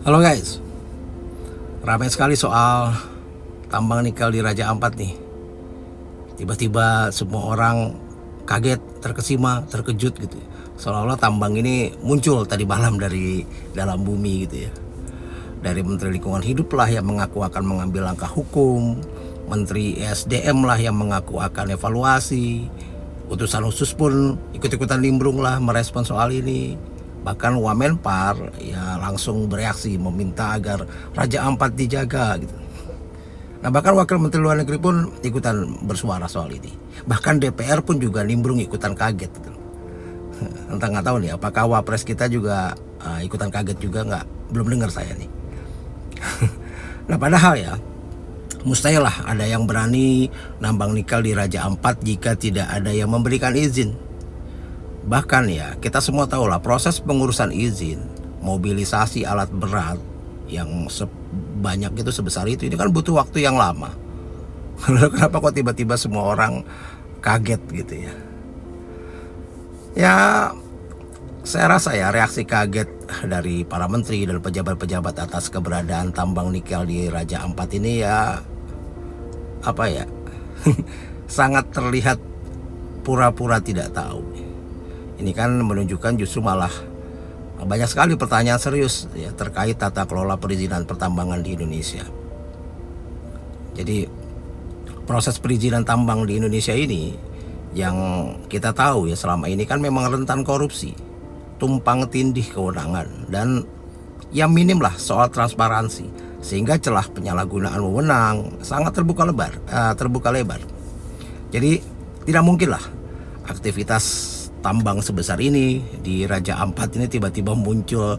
Halo guys, ramai sekali soal tambang nikel di Raja Ampat nih. Tiba-tiba semua orang kaget, terkesima, terkejut gitu. Seolah-olah tambang ini muncul tadi malam dari dalam bumi gitu ya. Dari Menteri Lingkungan Hidup lah yang mengaku akan mengambil langkah hukum, Menteri ESDM lah yang mengaku akan evaluasi, utusan khusus pun ikut-ikutan nimbrung lah merespon soal ini. Bahkan Wamenpar ya langsung bereaksi meminta agar Raja Ampat dijaga gitu. Nah bahkan Wakil Menteri Luar Negeri pun ikutan bersuara soal ini. Bahkan DPR pun juga nimbrung ikutan kaget gitu. Entah nggak tahu nih apakah Wapres kita juga ikutan kaget juga nggak, belum dengar saya nih. Nah padahal ya mustahil lah ada yang berani nambang nikel di Raja Ampat jika tidak ada yang memberikan izin. Bahkan ya kita semua tahu lah proses pengurusan izin, mobilisasi alat berat yang sebanyak itu sebesar itu ini kan butuh waktu yang lama. Lalu kenapa kok tiba-tiba semua orang kaget gitu ya? Ya saya rasa ya reaksi kaget dari para menteri dan pejabat-pejabat atas keberadaan tambang nikel di Raja Ampat ini ya apa ya sangat terlihat pura-pura tidak tahu. Ini kan menunjukkan justru malah banyak sekali pertanyaan serius ya terkait tata kelola perizinan pertambangan di Indonesia. Jadi proses perizinan tambang di Indonesia ini yang kita tahu ya selama ini kan memang rentan korupsi, tumpang tindih kewenangan, dan yang minim lah soal transparansi, sehingga celah penyalahgunaan wewenang sangat terbuka lebar. Jadi tidak mungkin lah aktivitas tambang sebesar ini di Raja Ampat ini tiba-tiba muncul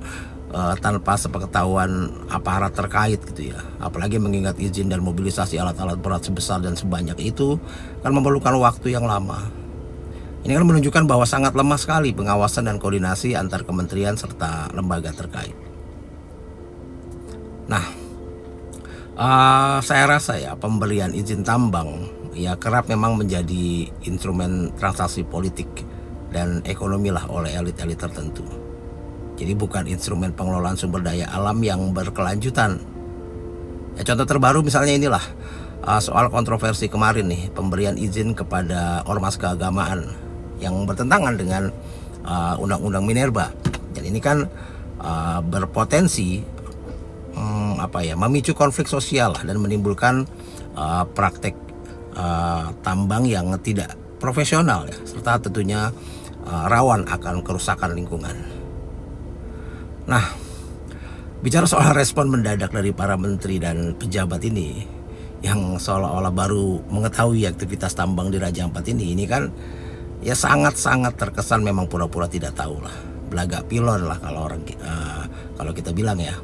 tanpa sepengetahuan aparat terkait gitu ya. Apalagi mengingat izin dan mobilisasi alat-alat berat sebesar dan sebanyak itu kan memerlukan waktu yang lama. Ini kan menunjukkan bahwa sangat lemah sekali pengawasan dan koordinasi antar kementerian serta lembaga terkait. Nah, saya rasa ya pemberian izin tambang ya kerap memang menjadi instrumen transaksi politik dan ekonomi lah oleh elit-elit tertentu. Jadi bukan instrumen pengelolaan sumber daya alam yang berkelanjutan. Ya, contoh terbaru misalnya inilah soal kontroversi kemarin nih, pemberian izin kepada ormas keagamaan yang bertentangan dengan undang-undang Minerba. Dan ini kan berpotensi memicu konflik sosial dan menimbulkan praktek tambang yang tidak profesional ya, serta tentunya rawan akan kerusakan lingkungan. Nah, bicara soal respon mendadak dari para menteri dan pejabat ini yang seolah-olah baru mengetahui aktivitas tambang di Raja Ampat ini kan ya sangat-sangat terkesan memang pura-pura tidak tahu lah, belagak pilon lah kalau kita bilang ya.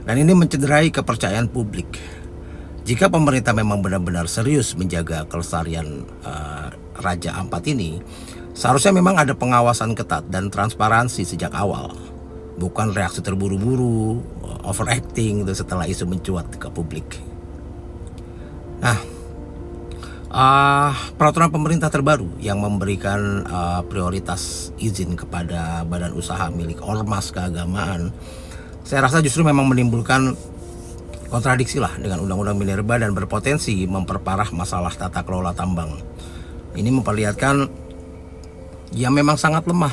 Dan ini mencederai kepercayaan publik. Jika pemerintah memang benar-benar serius menjaga kelestarian Raja Ampat ini, seharusnya memang ada pengawasan ketat dan transparansi sejak awal, bukan reaksi terburu-buru, overacting itu setelah isu mencuat ke publik. Nah, peraturan pemerintah terbaru yang memberikan prioritas izin kepada badan usaha milik ormas keagamaan, saya rasa justru memang menimbulkan kontradiksi lah dengan undang-undang Minerba dan berpotensi memperparah masalah tata kelola tambang. Ini memperlihatkan ya memang sangat lemah,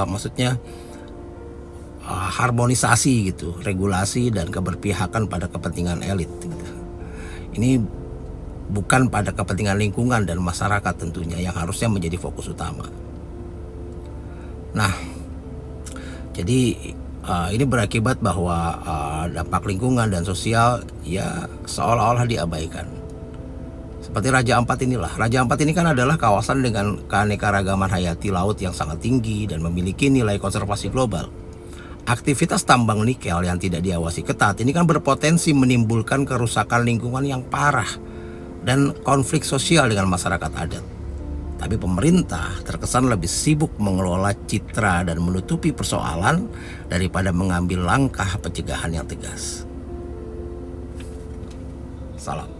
maksudnya harmonisasi gitu, regulasi dan keberpihakan pada kepentingan elit gitu. Ini bukan pada kepentingan lingkungan dan masyarakat tentunya yang harusnya menjadi fokus utama. Nah, jadi ini berakibat bahwa dampak lingkungan dan sosial ya seolah-olah diabaikan. Seperti Raja Ampat inilah. Raja Ampat ini kan adalah kawasan dengan keanekaragaman hayati laut yang sangat tinggi dan memiliki nilai konservasi global. Aktivitas tambang nikel yang tidak diawasi ketat ini kan berpotensi menimbulkan kerusakan lingkungan yang parah dan konflik sosial dengan masyarakat adat. Tapi pemerintah terkesan lebih sibuk mengelola citra dan menutupi persoalan daripada mengambil langkah pencegahan yang tegas. Salam.